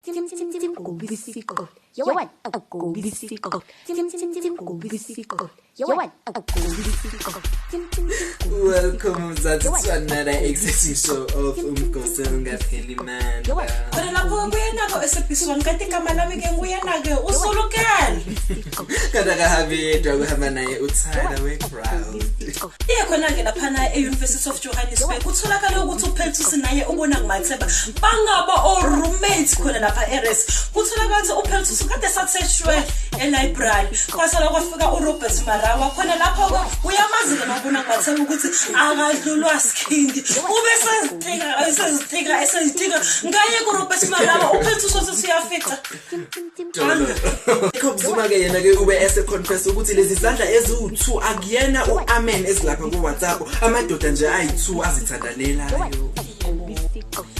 Welcome to another exciting show of Umkosonga Pelimanda. But lapho kuyena esebhiswa ngati igama lami ke nguyena ke usolokela. Kadaka habedwa kuhamba naye uThada weCrowd. Khona ke lapha na e-University of Johannesburg utholakala ukuthi uPeltus naye ubona nguMatheba bangaba o roommates khona lapha eRes. Kutholakala ukuthi uPeltus kade satheshwe e-library. Kwasala kwafika uRobert Marawa khona lapho uyamazi ke nobona nguMatheba ukuthi akadlulwa skindi. Ube sezithika ngaye kuRobert Marawa uPeltus siyafika. Ekuzuma ke yena ke ube confess ukuthi lezi zandla eziwu2 akuyena uAmen ezilapha kuWhatsApp amadoda nje ayi2 azithandanelayo.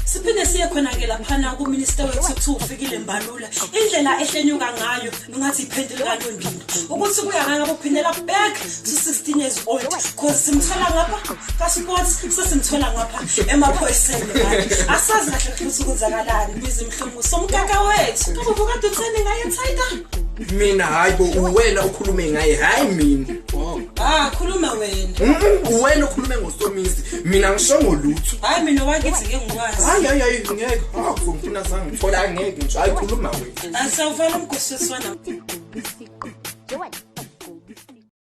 Siphinde siye khona ke lapha ku minister wethu ufikile Mbalula indlela ehlenyuka ngayo ngathi iphendule kaNtondini ukuthi kuya ngaka bophindela back to 16 years old cause simthola ngapha ka sports sesimthola ngapha emaphoyiseni manje asazi kahle ukuthi kuzakalani bizimhlomo somkaka wethu kubuka kade utheni ngaye Tiger. Mina hayibo uwena ukhulume ngaye hayi mina. Khuluma wena. Uwena ukhulume ngoSomisi mina ngisho ngolutho. Hayi mina wakithi ngeke ngikwazi. Hayi ngeke. Ngifuna sangithola ngeke nje ayikhuluma wena. Asawuvala umgosiswana.